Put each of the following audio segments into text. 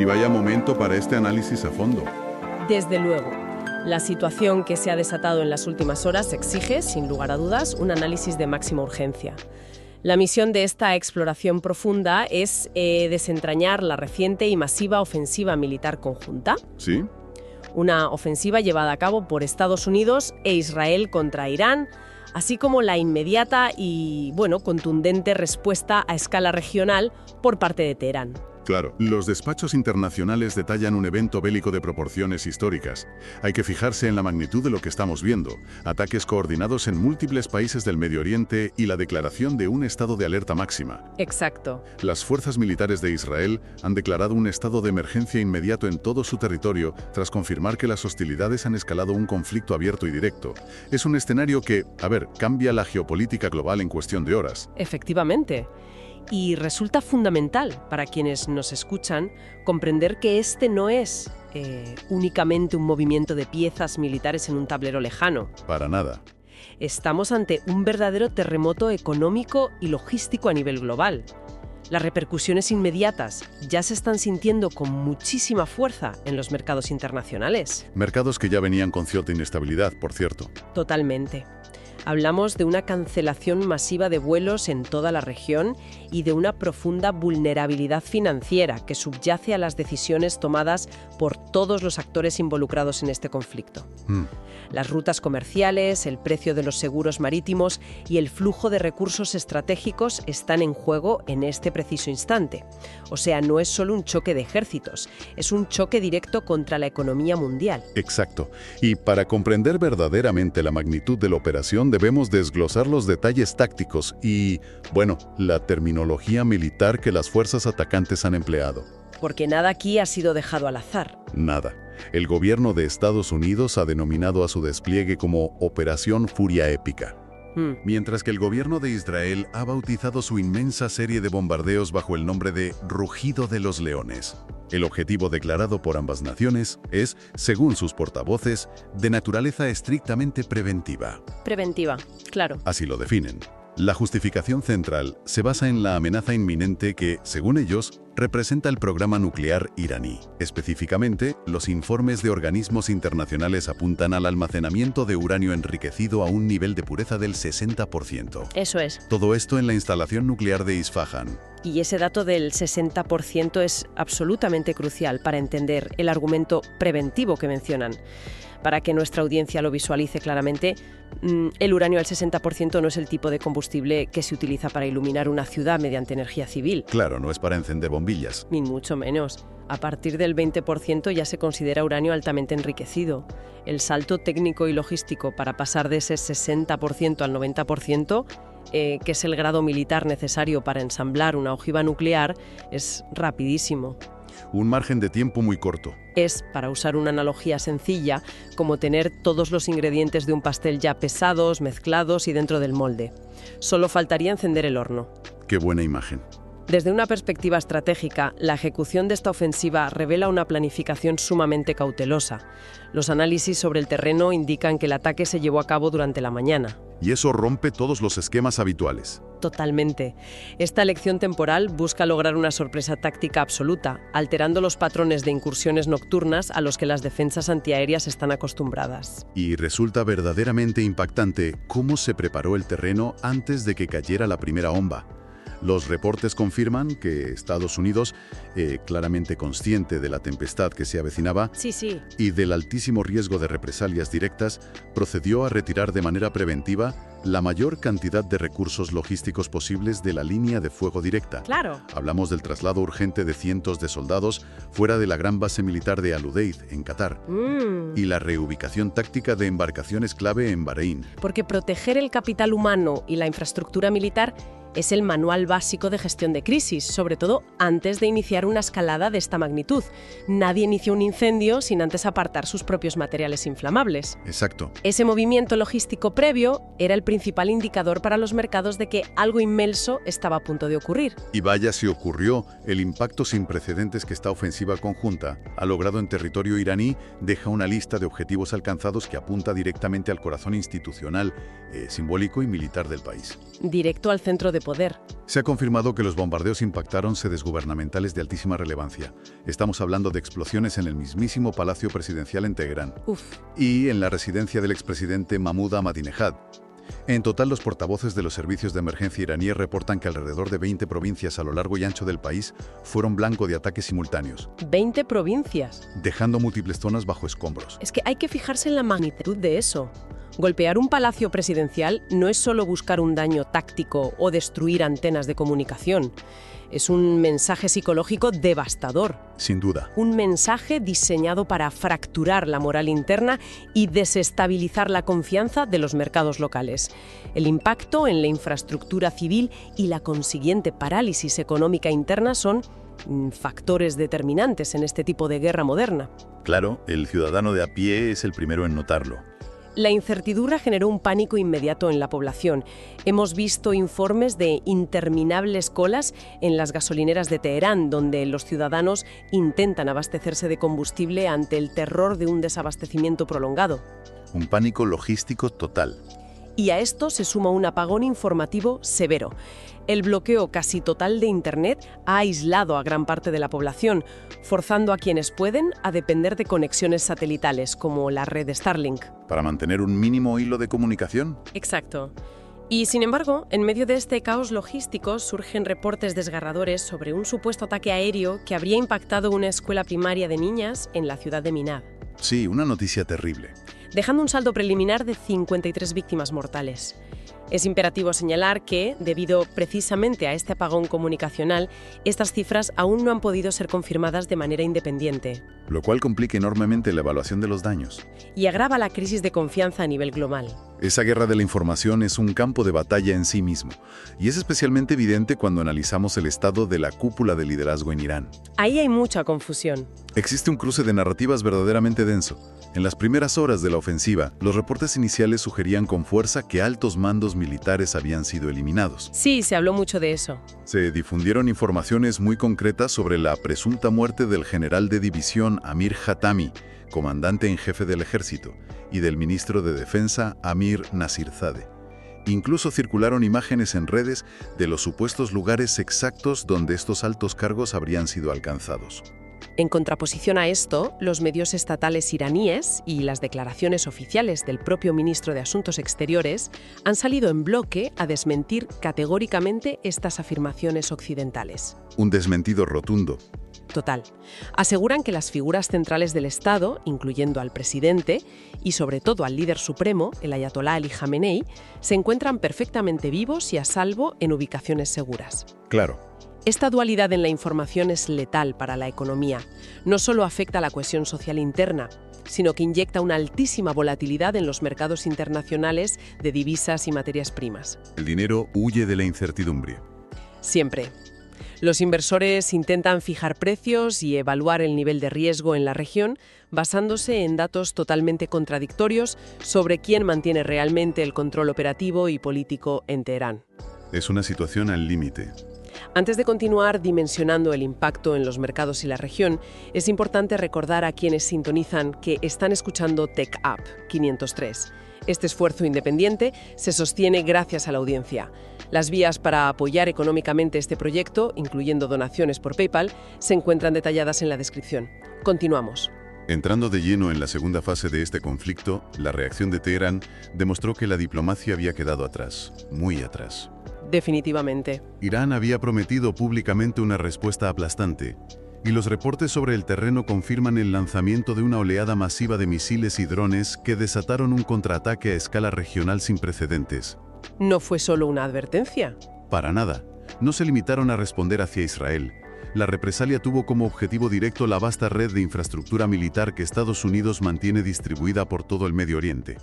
Y vaya momento para este análisis a fondo. Desde luego. La situación que se ha desatado en las últimas horas exige, sin lugar a dudas, un análisis de máxima urgencia. La misión de esta exploración profunda es desentrañar la reciente y masiva ofensiva militar conjunta. ¿Sí? Una ofensiva llevada a cabo por Estados Unidos e Israel contra Irán, así como la inmediata y, contundente respuesta a escala regional por parte de Teherán. Claro, los despachos internacionales detallan un evento bélico de proporciones históricas. Hay que fijarse en la magnitud de lo que estamos viendo, ataques coordinados en múltiples países del Medio Oriente y la declaración de un estado de alerta máxima. Exacto. Las fuerzas militares de Israel han declarado un estado de emergencia inmediato en todo su territorio tras confirmar que las hostilidades han escalado un conflicto abierto y directo. Es un escenario que, cambia la geopolítica global en cuestión de horas. Efectivamente. Y resulta fundamental para quienes nos escuchan comprender que este no es únicamente un movimiento de piezas militares en un tablero lejano. Para nada. Estamos ante un verdadero terremoto económico y logístico a nivel global. Las repercusiones inmediatas ya se están sintiendo con muchísima fuerza en los mercados internacionales. Mercados que ya venían con cierta inestabilidad, por cierto. Totalmente. Hablamos de una cancelación masiva de vuelos en toda la región y de una profunda vulnerabilidad financiera que subyace a las decisiones tomadas por todos los actores involucrados en este conflicto. Las rutas comerciales, el precio de los seguros marítimos y el flujo de recursos estratégicos están en juego en este preciso instante. O sea, no es solo un choque de ejércitos, es un choque directo contra la economía mundial. Exacto. Y para comprender verdaderamente la magnitud de la operación, debemos desglosar los detalles tácticos y, la terminología militar que las fuerzas atacantes han empleado. Porque nada aquí ha sido dejado al azar. Nada. El gobierno de Estados Unidos ha denominado a su despliegue como Operación Furia Épica. Mientras que el gobierno de Israel ha bautizado su inmensa serie de bombardeos bajo el nombre de Rugido de los Leones. El objetivo declarado por ambas naciones es, según sus portavoces, de naturaleza estrictamente preventiva. Preventiva, claro. Así lo definen. La justificación central se basa en la amenaza inminente que, según ellos, representa el programa nuclear iraní. Específicamente, los informes de organismos internacionales apuntan al almacenamiento de uranio enriquecido a un nivel de pureza del 60%. Eso es. Todo esto en la instalación nuclear de Isfahan. Y ese dato del 60% es absolutamente crucial para entender el argumento preventivo que mencionan. Para que nuestra audiencia lo visualice claramente, el uranio al 60% no es el tipo de combustible que se utiliza para iluminar una ciudad mediante energía civil. Claro, no es para encender bombillas. Ni mucho menos. A partir del 20% ya se considera uranio altamente enriquecido. El salto técnico y logístico para pasar de ese 60% al 90%, que es el grado militar necesario para ensamblar una ojiva nuclear, es rapidísimo. Un margen de tiempo muy corto. Es, para usar una analogía sencilla, como tener todos los ingredientes de un pastel ya pesados, mezclados y dentro del molde. Solo faltaría encender el horno. Qué buena imagen. Desde una perspectiva estratégica, la ejecución de esta ofensiva revela una planificación sumamente cautelosa. Los análisis sobre el terreno indican que el ataque se llevó a cabo durante la mañana. Y eso rompe todos los esquemas habituales. Totalmente. Esta elección temporal busca lograr una sorpresa táctica absoluta, alterando los patrones de incursiones nocturnas a los que las defensas antiaéreas están acostumbradas. Y resulta verdaderamente impactante cómo se preparó el terreno antes de que cayera la primera bomba. Los reportes confirman que Estados Unidos, claramente consciente de la tempestad que se avecinaba y del altísimo riesgo de represalias directas, procedió a retirar de manera preventiva la mayor cantidad de recursos logísticos posibles de la línea de fuego directa. Claro. Hablamos del traslado urgente de cientos de soldados fuera de la gran base militar de Al-Udeid, en Qatar, y la reubicación táctica de embarcaciones clave en Bahrein. Porque proteger el capital humano y la infraestructura militar es el manual básico de gestión de crisis, sobre todo antes de iniciar una escalada de esta magnitud. Nadie inicia un incendio sin antes apartar sus propios materiales inflamables. Exacto. Ese movimiento logístico previo era el principal indicador para los mercados de que algo inmenso estaba a punto de ocurrir. Y vaya si ocurrió. El impacto sin precedentes que esta ofensiva conjunta ha logrado en territorio iraní deja una lista de objetivos alcanzados que apunta directamente al corazón institucional, simbólico y militar del país. Directo al centro de poder. Se ha confirmado que los bombardeos impactaron sedes gubernamentales de altísima relevancia. Estamos hablando de explosiones en el mismísimo Palacio Presidencial en Teherán y en la residencia del expresidente Mahmoud Ahmadinejad. En total, los portavoces de los servicios de emergencia iraníes reportan que alrededor de 20 provincias a lo largo y ancho del país fueron blanco de ataques simultáneos. ¿20 provincias? Dejando múltiples zonas bajo escombros. Es que hay que fijarse en la magnitud de eso. Golpear un palacio presidencial no es solo buscar un daño táctico o destruir antenas de comunicación. Es un mensaje psicológico devastador. Sin duda. Un mensaje diseñado para fracturar la moral interna y desestabilizar la confianza de los mercados locales. El impacto en la infraestructura civil y la consiguiente parálisis económica interna son factores determinantes en este tipo de guerra moderna. Claro, el ciudadano de a pie es el primero en notarlo. La incertidumbre generó un pánico inmediato en la población. Hemos visto informes de interminables colas en las gasolineras de Teherán, donde los ciudadanos intentan abastecerse de combustible ante el terror de un desabastecimiento prolongado. Un pánico logístico total. Y a esto se suma un apagón informativo severo. El bloqueo casi total de Internet ha aislado a gran parte de la población, forzando a quienes pueden a depender de conexiones satelitales, como la red Starlink. ¿Para mantener un mínimo hilo de comunicación? Exacto. Y sin embargo, en medio de este caos logístico surgen reportes desgarradores sobre un supuesto ataque aéreo que habría impactado una escuela primaria de niñas en la ciudad de Minad. Sí, una noticia terrible. Dejando un saldo preliminar de 53 víctimas mortales. Es imperativo señalar que, debido precisamente a este apagón comunicacional, estas cifras aún no han podido ser confirmadas de manera independiente. Lo cual complica enormemente la evaluación de los daños. Y agrava la crisis de confianza a nivel global. Esa guerra de la información es un campo de batalla en sí mismo, y es especialmente evidente cuando analizamos el estado de la cúpula de liderazgo en Irán. Ahí hay mucha confusión. Existe un cruce de narrativas verdaderamente denso. En las primeras horas de la ofensiva, los reportes iniciales sugerían con fuerza que altos mandos militares habían sido eliminados. Sí, se habló mucho de eso. Se difundieron informaciones muy concretas sobre la presunta muerte del general de división Amir Hatami, comandante en jefe del ejército, y del ministro de Defensa Amir Nasirzadeh. Incluso circularon imágenes en redes de los supuestos lugares exactos donde estos altos cargos habrían sido alcanzados. En contraposición a esto, los medios estatales iraníes y las declaraciones oficiales del propio ministro de Asuntos Exteriores han salido en bloque a desmentir categóricamente estas afirmaciones occidentales. Un desmentido rotundo. Total. Aseguran que las figuras centrales del Estado, incluyendo al presidente y sobre todo al líder supremo, el ayatolá Ali Jamenei, se encuentran perfectamente vivos y a salvo en ubicaciones seguras. Claro. Esta dualidad en la información es letal para la economía. No solo afecta a la cohesión social interna, sino que inyecta una altísima volatilidad en los mercados internacionales de divisas y materias primas. El dinero huye de la incertidumbre. Siempre. Los inversores intentan fijar precios y evaluar el nivel de riesgo en la región basándose en datos totalmente contradictorios sobre quién mantiene realmente el control operativo y político en Teherán. Es una situación al límite. Antes de continuar dimensionando el impacto en los mercados y la región, es importante recordar a quienes sintonizan que están escuchando Tech Up 503. Este esfuerzo independiente se sostiene gracias a la audiencia. Las vías para apoyar económicamente este proyecto, incluyendo donaciones por PayPal, se encuentran detalladas en la descripción. Continuamos. Entrando de lleno en la segunda fase de este conflicto, la reacción de Teherán demostró que la diplomacia había quedado atrás, muy atrás. Definitivamente. Irán había prometido públicamente una respuesta aplastante, y los reportes sobre el terreno confirman el lanzamiento de una oleada masiva de misiles y drones que desataron un contraataque a escala regional sin precedentes. No fue solo una advertencia. Para nada. No se limitaron a responder hacia Israel. La represalia tuvo como objetivo directo la vasta red de infraestructura militar que Estados Unidos mantiene distribuida por todo el Medio Oriente.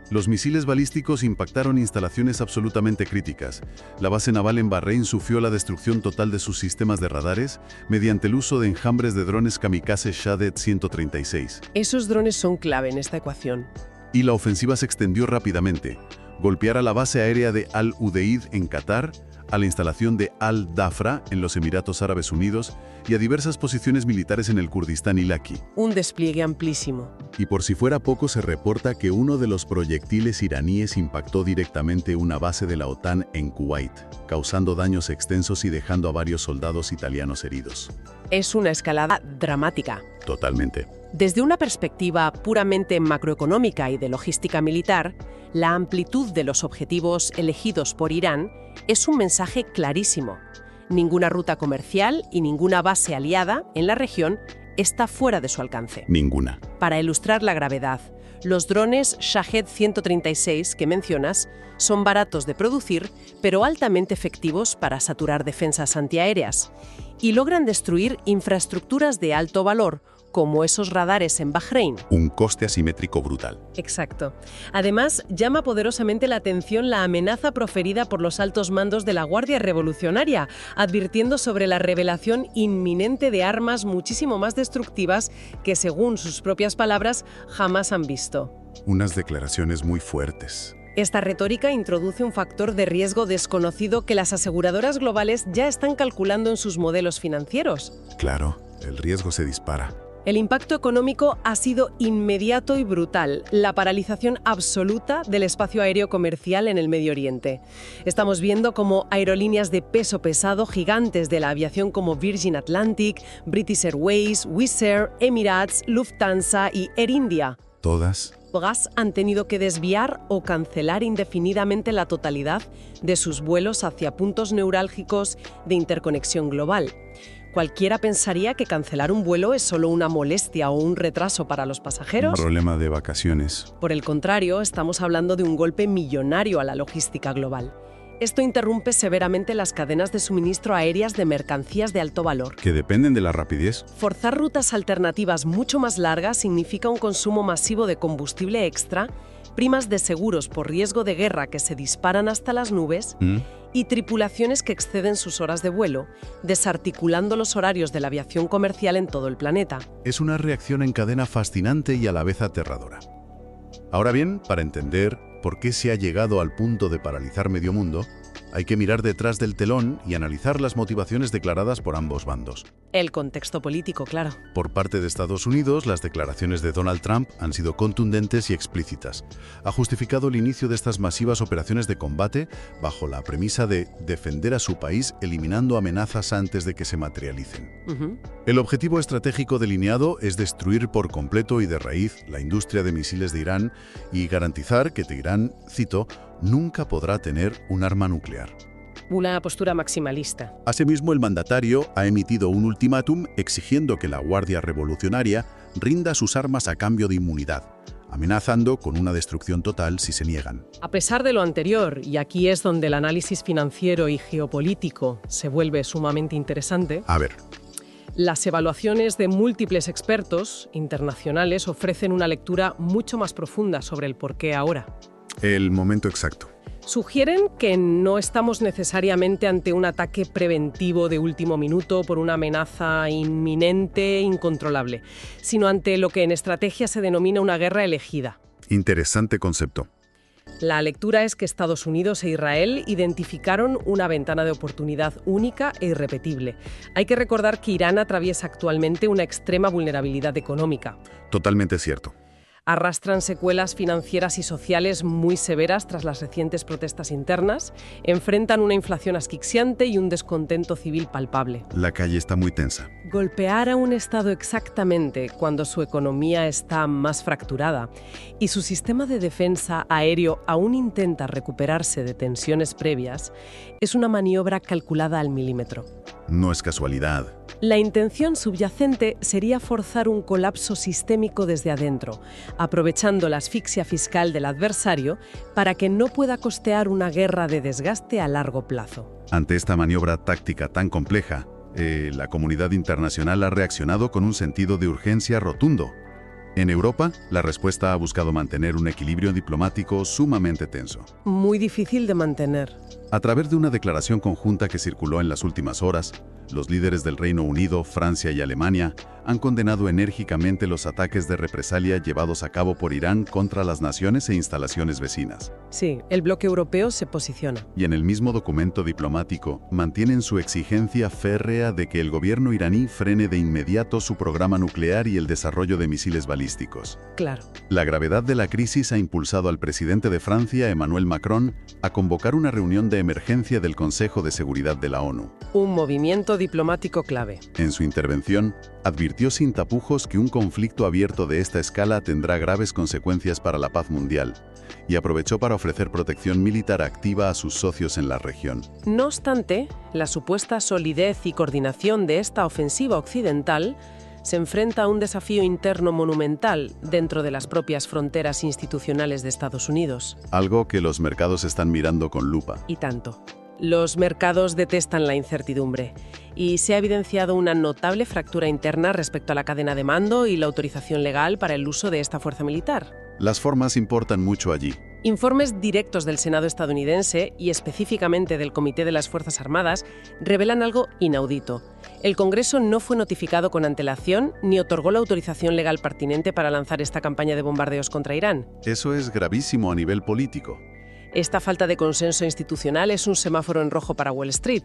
Los misiles balísticos impactaron instalaciones absolutamente críticas. La base naval en Bahrein sufrió la destrucción total de sus sistemas de radares mediante el uso de enjambres de drones kamikaze Shahed 136. Esos drones son clave en esta ecuación. Y la ofensiva se extendió rápidamente. golpeara la base aérea de Al-Udeid en Qatar, a la instalación de Al-Dhafra en los Emiratos Árabes Unidos y a diversas posiciones militares en el Kurdistán iraquí. Un despliegue amplísimo. Y por si fuera poco, se reporta que uno de los proyectiles iraníes impactó directamente una base de la OTAN en Kuwait, causando daños extensos y dejando a varios soldados italianos heridos. Es una escalada dramática. Totalmente. Desde una perspectiva puramente macroeconómica y de logística militar, la amplitud de los objetivos elegidos por Irán es un mensaje clarísimo. Ninguna ruta comercial y ninguna base aliada en la región está fuera de su alcance. Ninguna. Para ilustrar la gravedad, los drones Shahed 136 que mencionas son baratos de producir, pero altamente efectivos para saturar defensas antiaéreas y logran destruir infraestructuras de alto valor, como esos radares en Bahrein. Un coste asimétrico brutal. Exacto. Además, llama poderosamente la atención la amenaza proferida por los altos mandos de la Guardia Revolucionaria, advirtiendo sobre la revelación inminente de armas muchísimo más destructivas que, según sus propias palabras, jamás han visto. Unas declaraciones muy fuertes. Esta retórica introduce un factor de riesgo desconocido que las aseguradoras globales ya están calculando en sus modelos financieros. Claro, el riesgo se dispara. El impacto económico ha sido inmediato y brutal, la paralización absoluta del espacio aéreo comercial en el Medio Oriente. Estamos viendo cómo aerolíneas de peso pesado gigantes de la aviación como Virgin Atlantic, British Airways, Wizz Air, Emirates, Lufthansa y Air India Todas han tenido que desviar o cancelar indefinidamente la totalidad de sus vuelos hacia puntos neurálgicos de interconexión global. Cualquiera pensaría que cancelar un vuelo es solo una molestia o un retraso para los pasajeros. Un problema de vacaciones. Por el contrario, estamos hablando de un golpe millonario a la logística global. Esto interrumpe severamente las cadenas de suministro aéreas de mercancías de alto valor. Que dependen de la rapidez. Forzar rutas alternativas mucho más largas significa un consumo masivo de combustible extra, primas de seguros por riesgo de guerra que se disparan hasta las nubes y tripulaciones que exceden sus horas de vuelo, desarticulando los horarios de la aviación comercial en todo el planeta. Es una reacción en cadena fascinante y a la vez aterradora. Ahora bien, para entender por qué se ha llegado al punto de paralizar medio mundo, hay que mirar detrás del telón y analizar las motivaciones declaradas por ambos bandos. El contexto político, claro. Por parte de Estados Unidos, las declaraciones de Donald Trump han sido contundentes y explícitas. Ha justificado el inicio de estas masivas operaciones de combate bajo la premisa de defender a su país eliminando amenazas antes de que se materialicen. El objetivo estratégico delineado es destruir por completo y de raíz la industria de misiles de Irán y garantizar que Teherán, cito, nunca podrá tener un arma nuclear. Una postura maximalista. Asimismo, el mandatario ha emitido un ultimátum exigiendo que la Guardia Revolucionaria rinda sus armas a cambio de inmunidad, amenazando con una destrucción total si se niegan. A pesar de lo anterior, y aquí es donde el análisis financiero y geopolítico se vuelve sumamente interesante, A ver, las evaluaciones de múltiples expertos internacionales ofrecen una lectura mucho más profunda sobre el porqué ahora. el momento exacto. Sugieren que no estamos necesariamente ante un ataque preventivo de último minuto por una amenaza inminente e incontrolable, sino ante lo que en estrategia se denomina una guerra elegida. Interesante concepto. La lectura es que Estados Unidos e Israel identificaron una ventana de oportunidad única e irrepetible. Hay que recordar que Irán atraviesa actualmente una extrema vulnerabilidad económica. Totalmente cierto. Arrastran secuelas financieras y sociales muy severas tras las recientes protestas internas, enfrentan una inflación asfixiante y un descontento civil palpable. La calle está muy tensa. Golpear a un Estado exactamente cuando su economía está más fracturada y su sistema de defensa aéreo aún intenta recuperarse de tensiones previas es una maniobra calculada al milímetro. No es casualidad. La intención subyacente sería forzar un colapso sistémico desde adentro, aprovechando la asfixia fiscal del adversario para que no pueda costear una guerra de desgaste a largo plazo. Ante esta maniobra táctica tan compleja, la comunidad internacional ha reaccionado con un sentido de urgencia rotundo. En Europa, la respuesta ha buscado mantener un equilibrio diplomático sumamente tenso. Muy difícil de mantener. A través de una declaración conjunta que circuló en las últimas horas, los líderes del Reino Unido, Francia y Alemania han condenado enérgicamente los ataques de represalia llevados a cabo por Irán contra las naciones e instalaciones vecinas. Sí, el bloque europeo se posiciona. Y en el mismo documento diplomático mantienen su exigencia férrea de que el gobierno iraní frene de inmediato su programa nuclear y el desarrollo de misiles balísticos. Claro. La gravedad de la crisis ha impulsado al presidente de Francia, Emmanuel Macron, a convocar una reunión de emergencia del Consejo de Seguridad de la ONU. Un movimiento diplomático clave. En su intervención, advirtió sin tapujos que un conflicto abierto de esta escala tendrá graves consecuencias para la paz mundial, y aprovechó para ofrecer protección militar activa a sus socios en la región. No obstante, la supuesta solidez y coordinación de esta ofensiva occidental se enfrenta a un desafío interno monumental dentro de las propias fronteras institucionales de Estados Unidos. Algo que los mercados están mirando con lupa. Y tanto. Los mercados detestan la incertidumbre y se ha evidenciado una notable fractura interna respecto a la cadena de mando y la autorización legal para el uso de esta fuerza militar. Las formas importan mucho allí. Informes directos del Senado estadounidense y específicamente del Comité de las Fuerzas Armadas revelan algo inaudito. El Congreso no fue notificado con antelación ni otorgó la autorización legal pertinente para lanzar esta campaña de bombardeos contra Irán. Eso es gravísimo a nivel político. Esta falta de consenso institucional es un semáforo en rojo para Wall Street.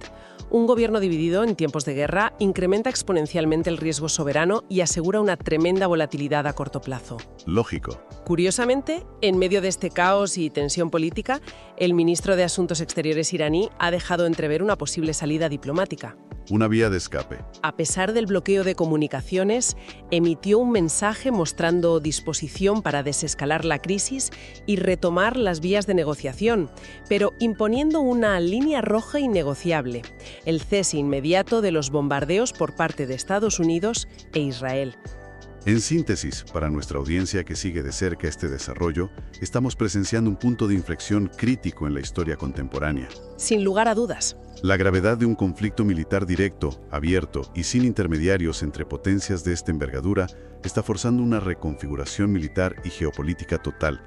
Un gobierno dividido en tiempos de guerra incrementa exponencialmente el riesgo soberano y asegura una tremenda volatilidad a corto plazo. Lógico. Curiosamente, en medio de este caos y tensión política, el ministro de Asuntos Exteriores iraní ha dejado entrever una posible salida diplomática. Una vía de escape. A pesar del bloqueo de comunicaciones, emitió un mensaje mostrando disposición para desescalar la crisis y retomar las vías de negociación, pero imponiendo una línea roja innegociable: el cese inmediato de los bombardeos por parte de Estados Unidos e Israel. En síntesis, para nuestra audiencia que sigue de cerca este desarrollo, estamos presenciando un punto de inflexión crítico en la historia contemporánea. Sin lugar a dudas. La gravedad de un conflicto militar directo, abierto y sin intermediarios entre potencias de esta envergadura está forzando una reconfiguración militar y geopolítica total,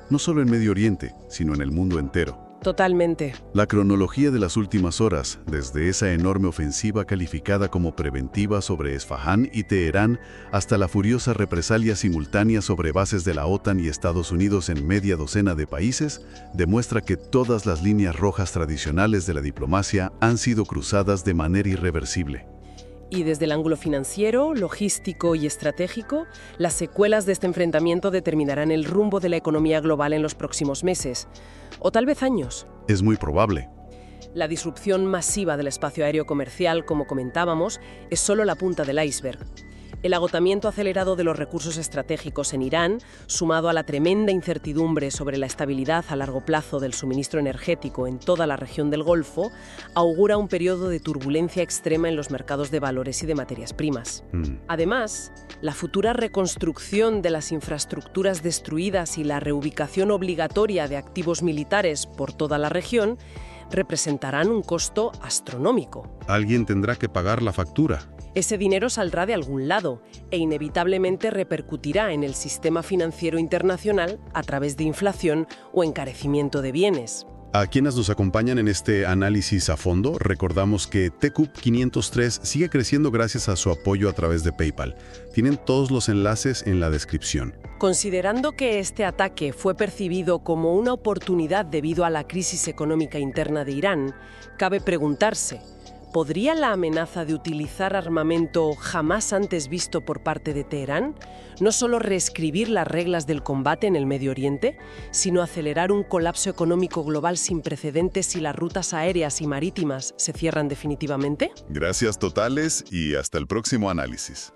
no solo en Medio Oriente, sino en el mundo entero. Totalmente. La cronología de las últimas horas, desde esa enorme ofensiva calificada como preventiva sobre Esfahán y Teherán, hasta la furiosa represalia simultánea sobre bases de la OTAN y Estados Unidos en media docena de países, demuestra que todas las líneas rojas tradicionales de la diplomacia han sido cruzadas de manera irreversible. Y desde el ángulo financiero, logístico y estratégico, las secuelas de este enfrentamiento determinarán el rumbo de la economía global en los próximos meses, o tal vez años. Es muy probable. La disrupción masiva del espacio aéreo comercial, como comentábamos, es solo la punta del iceberg. El agotamiento acelerado de los recursos estratégicos en Irán, sumado a la tremenda incertidumbre sobre la estabilidad a largo plazo del suministro energético en toda la región del Golfo, augura un periodo de turbulencia extrema en los mercados de valores y de materias primas. Además, la futura reconstrucción de las infraestructuras destruidas y la reubicación obligatoria de activos militares por toda la región representarán un costo astronómico. Alguien tendrá que pagar la factura. Ese dinero saldrá de algún lado e inevitablemente repercutirá en el sistema financiero internacional a través de inflación o encarecimiento de bienes. A quienes nos acompañan en este análisis a fondo, recordamos que TQP 503 sigue creciendo gracias a su apoyo a través de PayPal. Tienen todos los enlaces en la descripción. Considerando que este ataque fue percibido como una oportunidad debido a la crisis económica interna de Irán, cabe preguntarse: ¿podría la amenaza de utilizar armamento jamás antes visto por parte de Teherán no solo reescribir las reglas del combate en el Medio Oriente, sino acelerar un colapso económico global sin precedentes si las rutas aéreas y marítimas se cierran definitivamente? Gracias totales y hasta el próximo análisis.